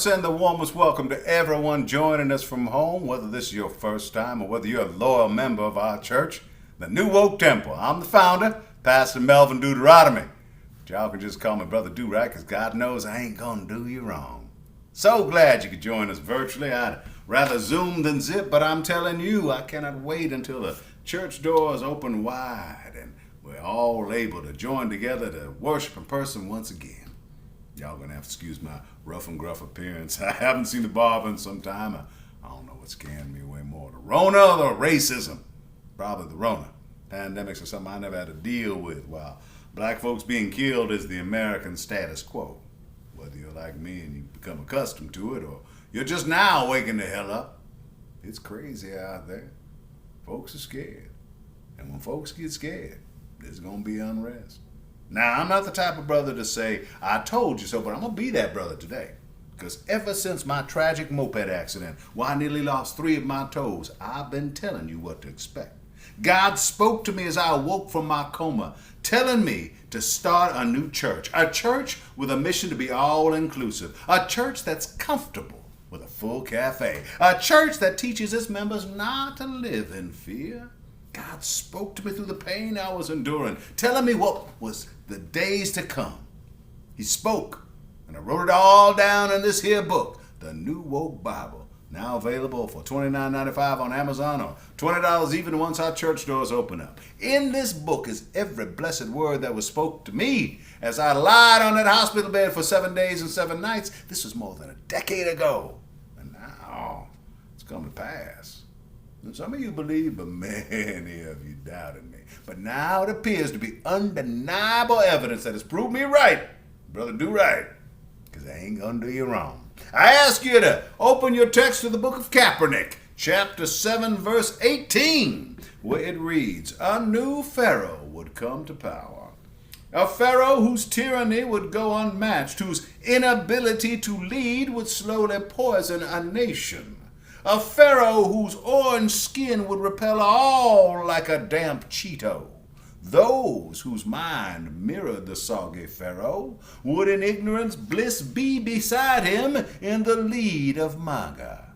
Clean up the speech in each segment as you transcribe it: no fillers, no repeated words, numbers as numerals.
send the warmest welcome to everyone joining us from home, whether this is your first time or whether you're a loyal member of our church, the New Woke Temple. I'm the founder, Pastor Melvin Deuteronomy. But y'all can just call me Brother Do-Right, because God knows I ain't gonna do you wrong. So glad you could join us virtually. I'd rather Zoom than zip, but I'm telling you, I cannot wait until the church doors open wide and we're all able to join together to worship in person once again. Y'all gonna have to excuse my rough and gruff appearance. I haven't seen the barber in some time. I don't know what's scaring me way more, the Rona or the racism. Probably the Rona. Pandemics are something I never had to deal with, while black folks being killed is the American status quo. Whether you're like me and you become accustomed to it, or you're just now waking the hell up, it's crazy out there. Folks are scared. And when folks get scared, there's gonna be unrest. Now, I'm not the type of brother to say, I told you so, but I'm going to be that brother today. Because ever since my tragic moped accident, where I nearly lost 3 of my toes, I've been telling you what to expect. God spoke to me as I awoke from my coma, telling me to start a new church. A church with a mission to be all-inclusive. A church that's comfortable with a full cafe. A church that teaches its members not to live in fear. God spoke to me through the pain I was enduring, telling me what was the days to come. He spoke, and I wrote it all down in this here book, the New Woke Bible, now available for $29.95 on Amazon, or $20 even once our church doors open up. In this book is every blessed word that was spoke to me as I lied on that hospital bed for 7 days and 7 nights. This was more than a decade ago, and now it's come to pass. And some of you believe, but many of you doubted me. But now it appears to be undeniable evidence that has proved me right. Brother, do right, because I ain't gonna do you wrong. I ask you to open your text to the book of Kaepernick, chapter 7, verse 18, where it reads, a new Pharaoh would come to power. A Pharaoh whose tyranny would go unmatched, whose inability to lead would slowly poison a nation. A Pharaoh whose orange skin would repel all like a damp Cheeto. Those whose mind mirrored the soggy Pharaoh would in ignorance bliss be beside him in the lead of MAGA.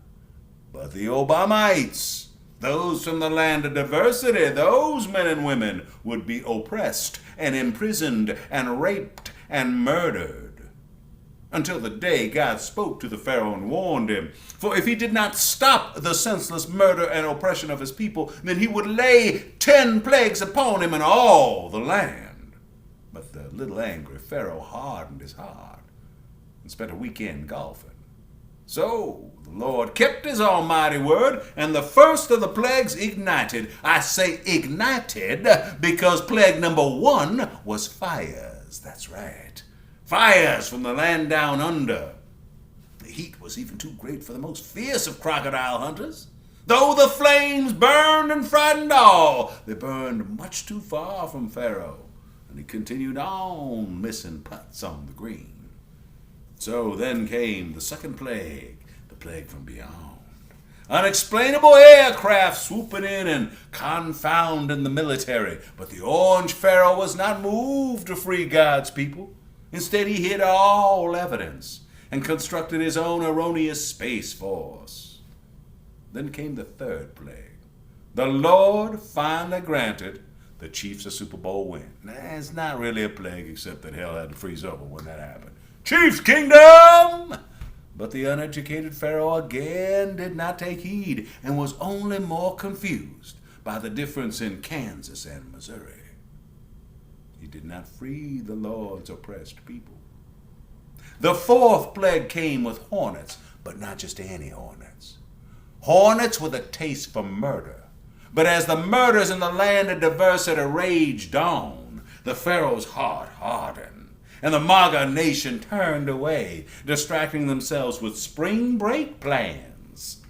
But the Obamites, those from the land of diversity, those men and women would be oppressed and imprisoned and raped and murdered. Until the day God spoke to the Pharaoh and warned him. For if he did not stop the senseless murder and oppression of his people, then he would lay 10 plagues upon him and all the land. But the little angry Pharaoh hardened his heart and spent a weekend golfing. So the Lord kept his almighty word, and the first of the plagues ignited. I say ignited because plague number 1 was fires. That's right. Fires from the land down under. The heat was even too great for the most fierce of crocodile hunters. Though the flames burned and frightened all, they burned much too far from Pharaoh, and he continued on missing putts on the green. So then came the second plague, the plague from beyond. Unexplainable aircraft swooping in and confounding the military, but the orange Pharaoh was not moved to free God's people. Instead, he hid all evidence and constructed his own erroneous space force. Then came the third plague. The Lord finally granted the Chiefs a Super Bowl win. Nah, it's not really a plague, except that hell had to freeze over when that happened. Chiefs Kingdom! But the uneducated Pharaoh again did not take heed and was only more confused by the difference in Kansas and Missouri. He did not free the Lord's oppressed people. The fourth plague came with hornets, but not just any hornets. Hornets with a taste for murder. But as the murders in the land of diversity raged on, the Pharaoh's heart hardened, and the MAGA nation turned away, distracting themselves with spring break plans.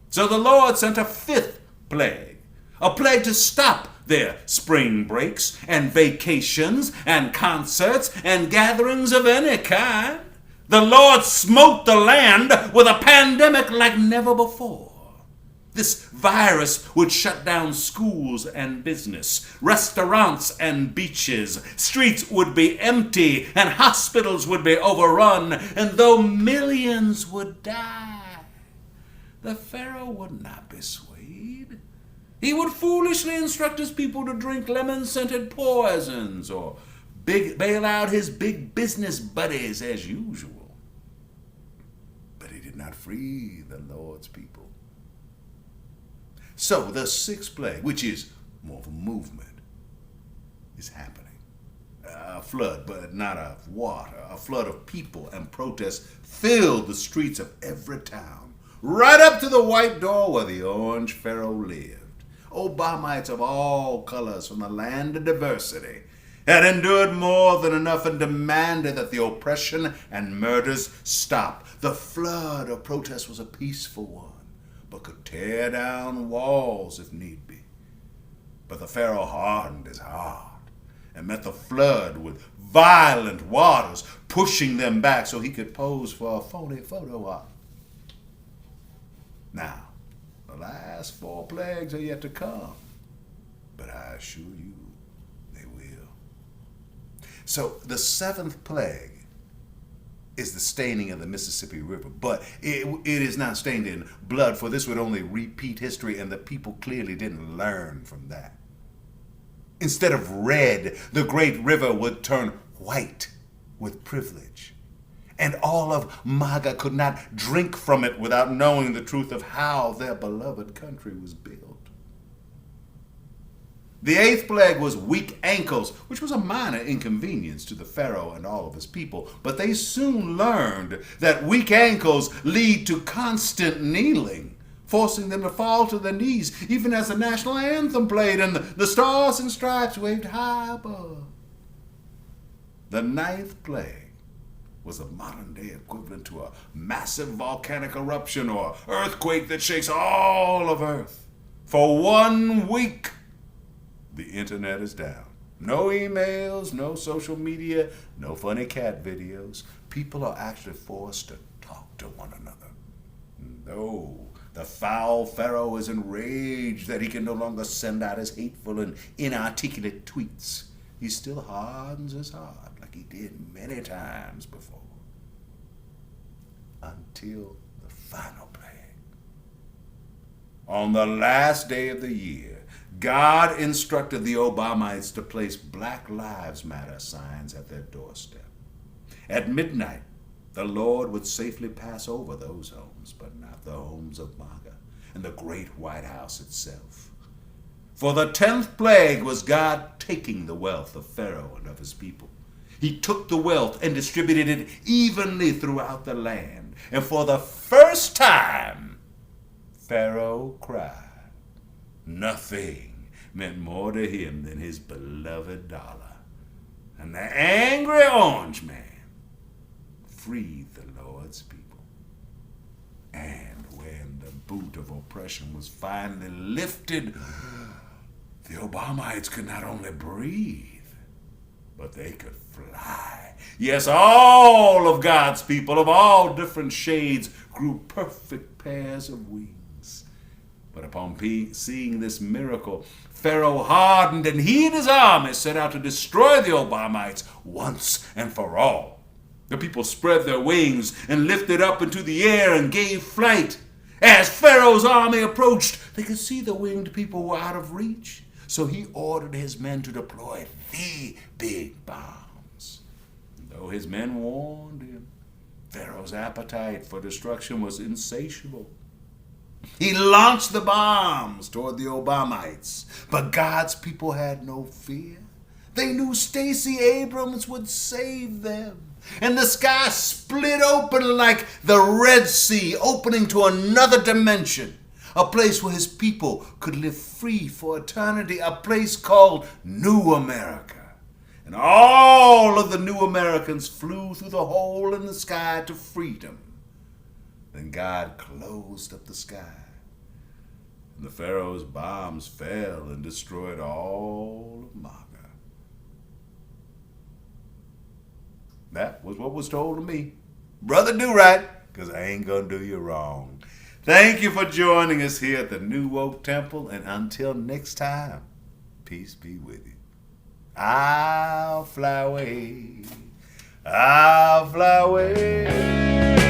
So the Lord sent a fifth plague, a plague to stop their spring breaks and vacations and concerts and gatherings of any kind. The Lord smote the land with a pandemic like never before. This virus would shut down schools and business, restaurants and beaches. Streets would be empty and hospitals would be overrun. And though millions would die, the Pharaoh would not be swayed. He would foolishly instruct his people to drink lemon-scented poisons or bail out his big business buddies as usual. But he did not free the Lord's people. So the sixth plague, which is more of a movement, is happening. A flood, but not of water. A flood of people and protests filled the streets of every town, right up to the white door where the orange Pharaoh lived. Obamites of all colors from the land of diversity had endured more than enough and demanded that the oppression and murders stop. The flood of protest was a peaceful one, but could tear down walls if need be. But the Pharaoh hardened his heart and met the flood with violent waters, pushing them back so he could pose for a phony photo op. Now, the last 4 plagues are yet to come, but I assure you they will. So the 7th plague is the staining of the Mississippi River, but it is not stained in blood, for this would only repeat history, and the people clearly didn't learn from that. Instead of red, the great river would turn white with privilege, and all of MAGA could not drink from it without knowing the truth of how their beloved country was built. The 8th plague was weak ankles, which was a minor inconvenience to the Pharaoh and all of his people, but they soon learned that weak ankles lead to constant kneeling, forcing them to fall to their knees, even as the national anthem played and the stars and stripes waved high above. The 9th plague was a modern-day equivalent to a massive volcanic eruption or earthquake that shakes all of Earth. For 1 week, the internet is down. No emails, no social media, no funny cat videos. People are actually forced to talk to one another. No, the foul Pharaoh is enraged that he can no longer send out his hateful and inarticulate tweets. He still hardens his heart like he did many times before. Until the final plague. On the last day of the year, God instructed the Obamites to place Black Lives Matter signs at their doorstep. At midnight, the Lord would safely pass over those homes, but not the homes of MAGA and the great White House itself. For the 10th plague was God taking the wealth of Pharaoh and of his people. He took the wealth and distributed it evenly throughout the land. And for the first time, Pharaoh cried. Nothing meant more to him than his beloved dollar. And the angry orange man freed the Lord's people. And when the boot of oppression was finally lifted, the Obamites could not only breathe, but they could fly. Yes, all of God's people of all different shades grew perfect pairs of wings. But upon seeing this miracle, Pharaoh hardened, and he and his army set out to destroy the Obamites once and for all. The people spread their wings and lifted up into the air and gave flight. As Pharaoh's army approached, they could see the winged people were out of reach. So he ordered his men to deploy the big bombs. Though his men warned him, Pharaoh's appetite for destruction was insatiable. He launched the bombs toward the Obamites, but God's people had no fear. They knew Stacey Abrams would save them. And the sky split open like the Red Sea, opening to another dimension. A place where his people could live free for eternity. A place called New America. And all of the new Americans flew through the hole in the sky to freedom. Then God closed up the sky. And the Pharaoh's bombs fell and destroyed all of MAGA. That was what was told to me. Brother, do right, because I ain't going to do you wrong. Thank you for joining us here at the New Oak Temple, and until next time, peace be with you. I'll fly away. I'll fly away.